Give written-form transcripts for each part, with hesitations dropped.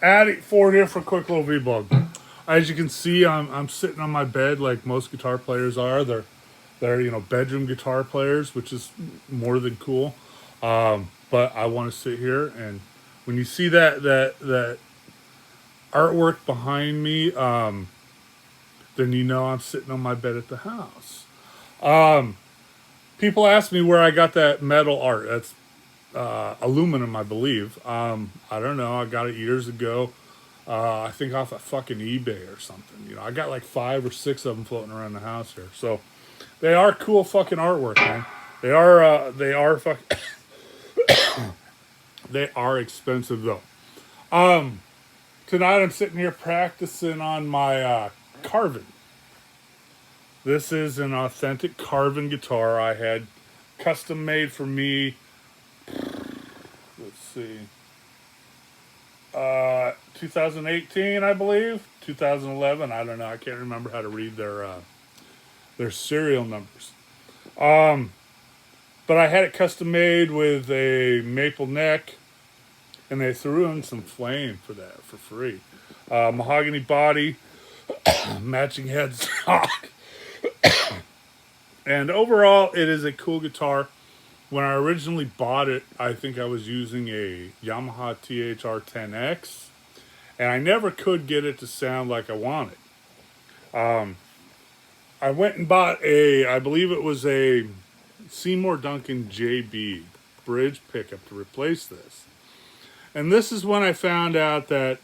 Adding 4 different quick little V-Bug. As you can see, I'm sitting on my bed like most guitar players are. They're bedroom guitar players, which is more than cool. But I want to sit here, and when you see that artwork behind me, then you know I'm sitting on my bed at the house. People ask me where I got that metal art. That's aluminum, I believe. I don't know. I got it years ago. I think off of fucking eBay or something. I got like 5 or 6 of them floating around the house here. So they are cool fucking artwork, man. Fucking they are expensive though. Tonight I'm sitting here practicing on my carving. This is an authentic carving guitar I had custom made for me. Let's see. 2018, I believe. 2011. I don't know. I can't remember how to read their serial numbers. But I had it custom made with a maple neck, and they threw in some flame for that for free. Mahogany body, matching headstock. And overall, it is a cool guitar. When I originally bought it, I think I was using a Yamaha THR-10X, and I never could get it to sound like I wanted. I went and bought I believe it was a Seymour Duncan JB bridge pickup to replace this. And this is when I found out that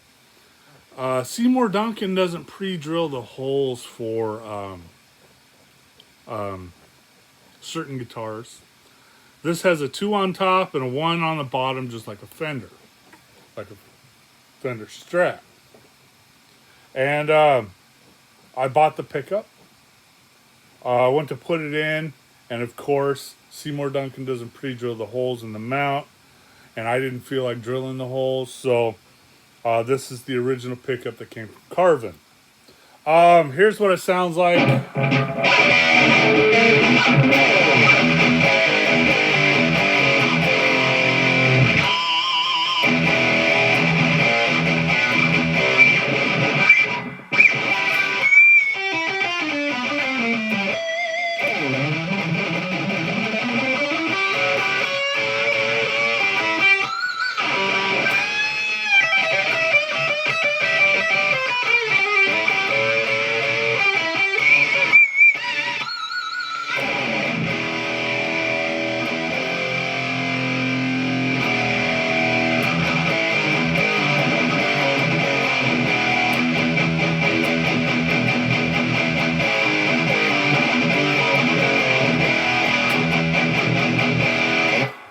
Seymour Duncan doesn't pre-drill the holes for certain guitars. This has a 2 on top and a 1 on the bottom, just like a Fender Strat. And I bought the pickup. I went to put it in, and of course, Seymour Duncan doesn't pre-drill the holes in the mount, and I didn't feel like drilling the holes, so this is the original pickup that came from Carvin. Here's what it sounds like.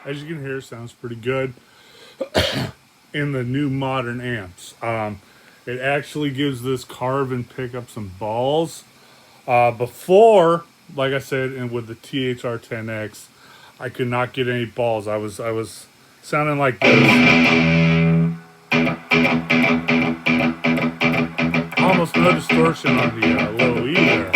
As you can hear, sounds pretty good in the new modern amps. It actually gives this Carvin pickup some balls. Before, like I said, and with the THR-10X, I could not get any balls. I was sounding like this. Almost no distortion on the low E there.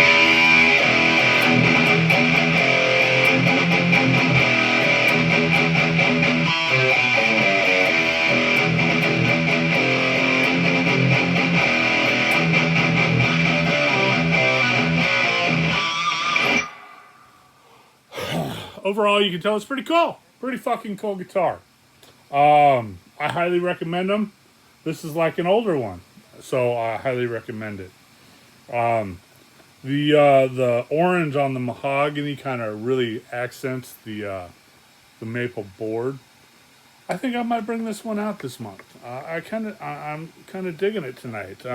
Overall, you can tell it's pretty cool. Pretty fucking cool guitar. I highly recommend them. This is like an older one, so I highly recommend it. The orange on the mahogany kind of really accents the maple board. I think I might bring this one out this month. I'm kind of digging it tonight.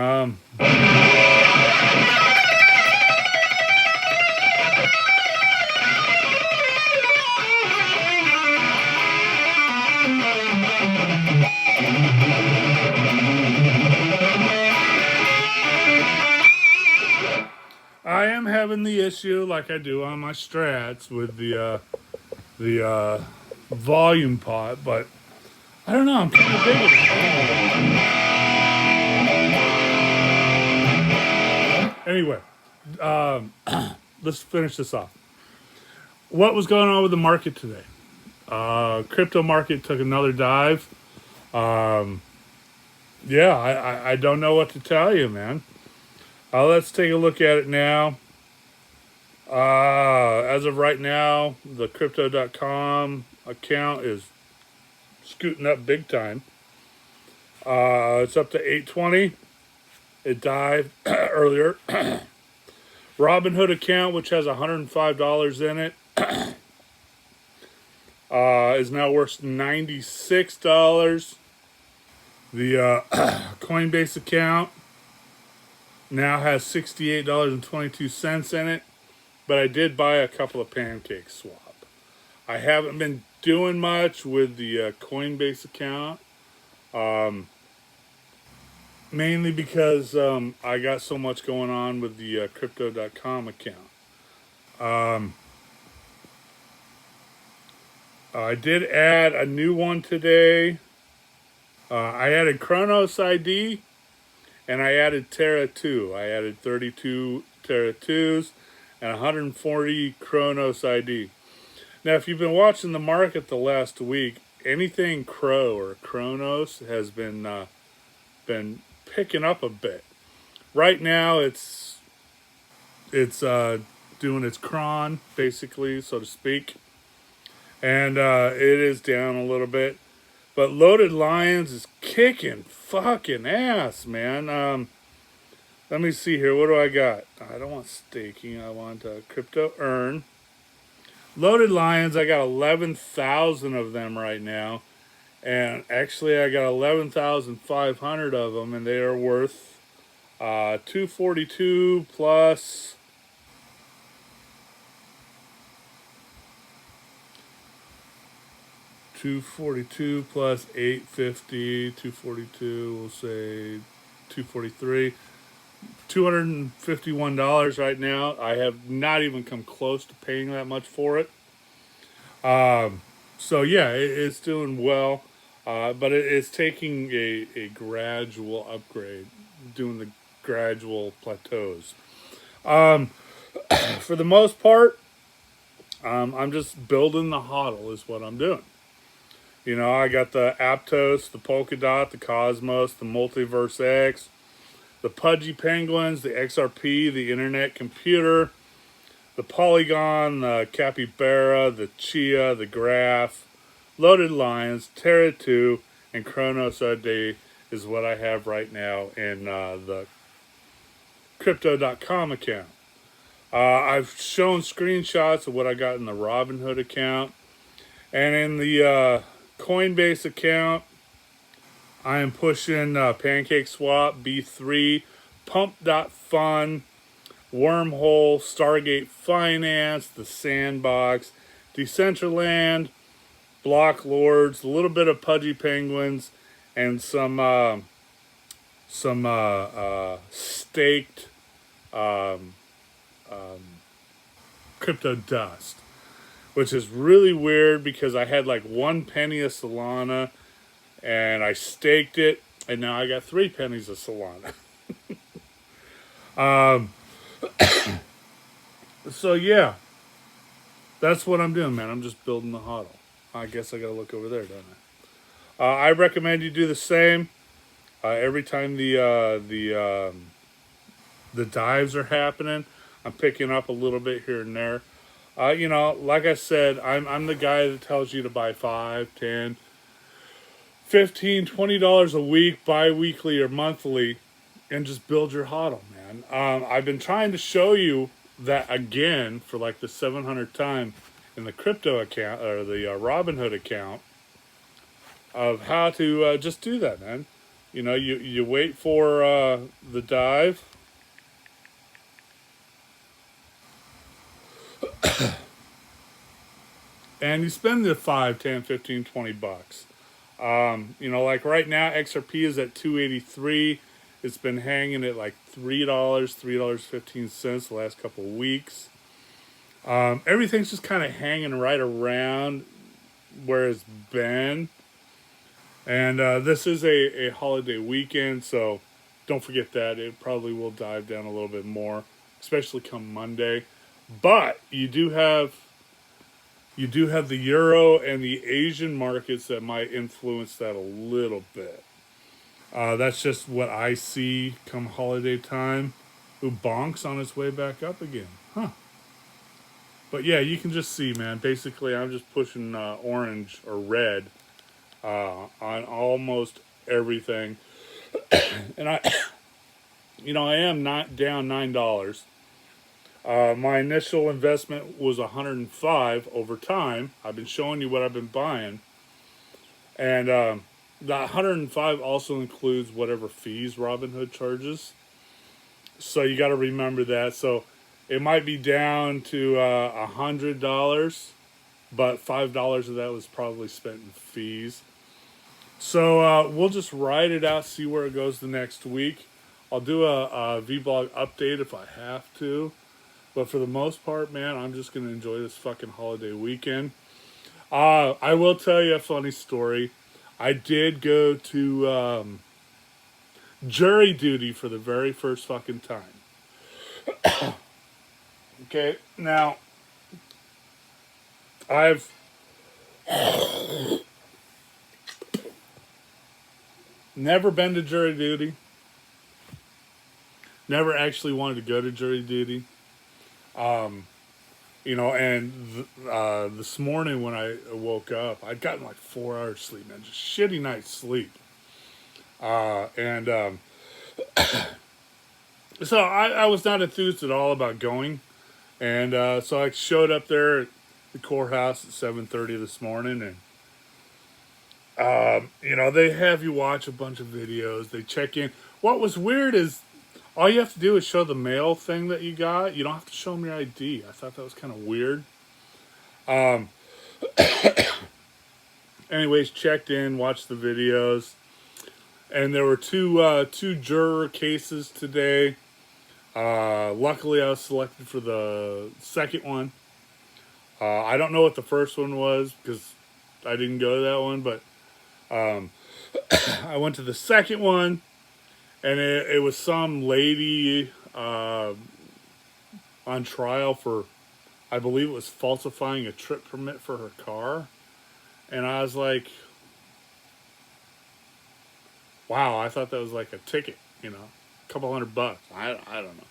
I am having the issue, like I do on my Strats, with the volume pot, but I don't know. I'm kind of digging it. Anyway, let's finish this off. What was going on with the market today? Crypto market took another dive. Yeah, I don't know what to tell you, man. Let's take a look at it now. As of right now, the crypto.com account is scooting up big time. It's up to 820. It dived earlier. Robinhood account, which has $105 in it, is now worth $96. The Coinbase account now has $68.22 in it, but I did buy a couple of pancake swap. I haven't been doing much with the Coinbase account, mainly because I got so much going on with the crypto.com account. I did add a new one today. I added Chronos ID and I added Terra 2. I added 32 Terra 2s and 140 Chronos ID. Now, if you've been watching the market the last week, anything Crow or Chronos has been picking up a bit. Right now, it's doing its cron basically, so to speak, and it is down a little bit. But Loaded Lions is kicking fucking ass, man. Let me see here. What do I got? I don't want staking. I want crypto earn. Loaded Lions, I got 11,000 of them right now. And actually, I got 11,500 of them, and they are worth 242 plus 242 plus 850, 242, we'll say 243. $251 right now. I have not even come close to paying that much for it. So yeah, it's doing well, but it's taking a gradual upgrade, doing the gradual plateaus. For the most part, I'm just building the hodl is what I'm doing. You know, I got the Aptos, the Polkadot, the Cosmos, the Multiverse X, the Pudgy Penguins, the XRP, the Internet Computer, the Polygon, the Capybara, the Chia, the Graph, Loaded Lions, Terra 2, and Chronos ID is what I have right now in the Crypto.com account. I've shown screenshots of what I got in the Robinhood account. And in the Coinbase account, I am pushing Pancake Swap, B3, Pump.Fun, Wormhole, Stargate Finance, The Sandbox, Decentraland, Block Lords, a little bit of Pudgy Penguins, and some staked crypto dust, which is really weird because I had like 1 penny of Solana and I staked it, and now I got 3 pennies of Solana. So yeah, that's what I'm doing, man. I'm just building the hodl. I guess I gotta look over there, don't I recommend you do the same. Every time the dives are happening, I'm picking up a little bit here and there. You know, like I said, I'm the guy that tells you to buy 5, 10, 15, $20 a week, bi-weekly or monthly, and just build your hodl, man. I've been trying to show you that again for like the 700th time in the crypto account or the Robinhood account of how to just do that, man. You know, you wait for the dive. And you spend the 5, 10, 15, 20 bucks. You know, like right now, XRP is at 283. It's been hanging at like $3, $3.15 the last couple of weeks. Everything's just kind of hanging right around where it's been. And this is a holiday weekend, so don't forget that. It probably will dive down a little bit more, especially come Monday. But you do have the euro and the Asian markets that might influence that a little bit. That's just what I see come holiday time. Ooh, bonks on its way back up again. Huh. But yeah, you can just see, man. Basically, I'm just pushing orange or red on almost everything. And I am not down $9. My initial investment was 105 over time. I've been showing you what I've been buying. And the 105 also includes whatever fees Robinhood charges. So you got to remember that. So it might be down to $100, but $5 of that was probably spent in fees. So we'll just ride it out, see where it goes the next week. I'll do a vlog update if I have to. But for the most part, man, I'm just going to enjoy this fucking holiday weekend. I will tell you a funny story. I did go to jury duty for the very first fucking time. Okay, now, I've never been to jury duty. Never actually wanted to go to jury duty. And this morning when I woke up, I'd gotten like 4 hours sleep, man, just shitty night's sleep. And so I was not enthused at all about going. And so I showed up there at the courthouse at 7:30 this morning, and they have you watch a bunch of videos. They check in. What was weird is all you have to do is show the mail thing that you got. You don't have to show them your ID. I thought that was kind of weird. Anyways, checked in, watched the videos, and there were two juror cases today. Luckily, I was selected for the second one. I don't know what the first one was because I didn't go to that one, but I went to the second one, and it was some lady on trial for, I believe it was falsifying a trip permit for her car. And I was like, wow, I thought that was like a ticket, a couple $100. I don't know.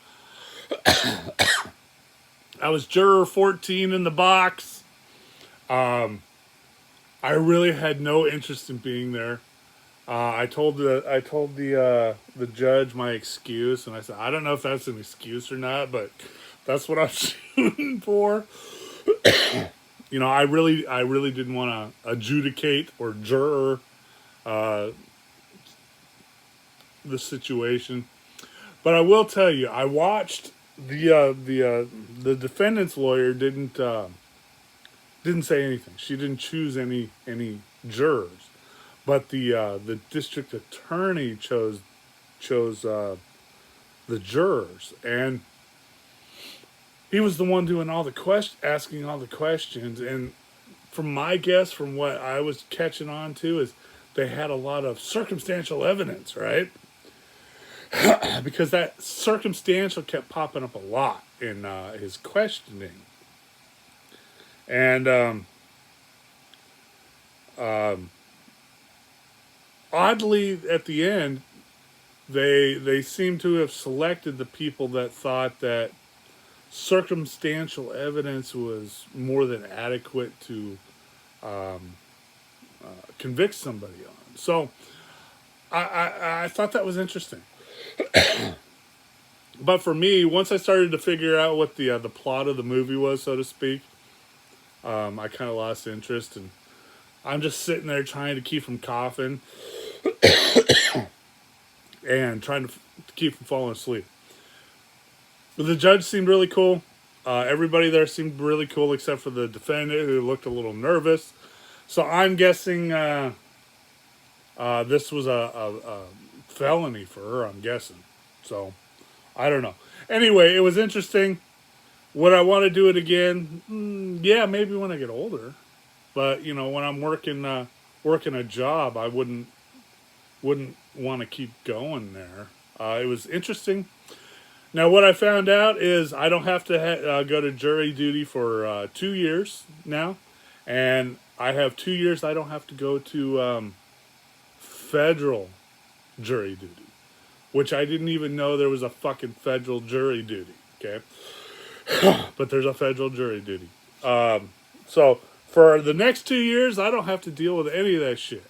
I was juror 14 in the box. I really had no interest in being there. I told the judge my excuse, and I said, I don't know if that's an excuse or not, but that's what I'm shooting for. I really didn't want to adjudicate or juror the situation. But I will tell you, I watched the defendant's lawyer didn't say anything. She didn't choose any jurors, but the district attorney chose the jurors, and he was the one doing all the asking all the questions. And from my guess, from what I was catching on to, is they had a lot of circumstantial evidence, right? Because that circumstantial kept popping up a lot in his questioning. And oddly, at the end, they seem to have selected the people that thought that circumstantial evidence was more than adequate to convict somebody on. So I thought that was interesting. But for me, once I started to figure out what the plot of the movie was, so to speak, I kind of lost interest, and I'm just sitting there trying to keep from coughing and trying to keep from falling asleep. But the judge seemed really cool. Everybody there seemed really cool except for the defendant, who looked a little nervous. So I'm guessing this was a felony for her, I'm guessing. So I don't know. Anyway, it was interesting. Would I want to do it again? Yeah, maybe when I get older. But when I'm working a job, I wouldn't want to keep going there. It was interesting. Now, what I found out is I don't have to go to jury duty for 2 years now, and I have 2 years I don't have to go to federal jury duty, which I didn't even know there was a fucking federal jury duty. Okay, but there's a federal jury duty. So for the next 2 years, I don't have to deal with any of that shit.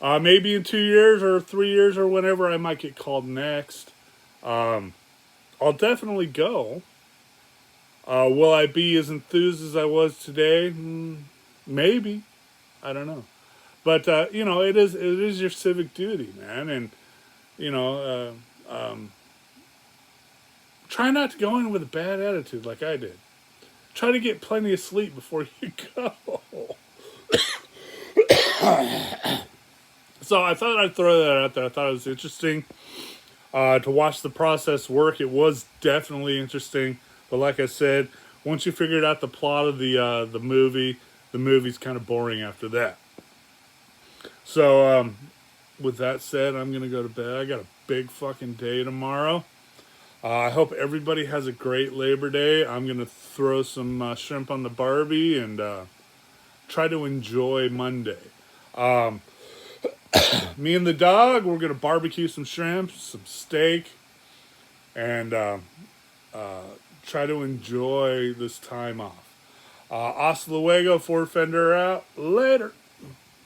Maybe in 2 years or 3 years or whenever I might get called next. I'll definitely go. Will I be as enthused as I was today? Maybe. I don't know. But it is your civic duty, man, and you know, try not to go in with a bad attitude like I did. Try to get plenty of sleep before you go. So I thought I'd throw that out there. I thought it was interesting to watch the process work. It was definitely interesting, but like I said, once you figured out the plot of the movie's kind of boring after that. So with that said, I'm gonna go to bed. I got a big fucking day tomorrow. I hope everybody has a great Labor Day. I'm gonna throw some shrimp on the Barbie and try to enjoy Monday. Me and the dog, we're gonna barbecue some shrimp, some steak, and try to enjoy this time off. Hasta luego, Ford Fender out. Later.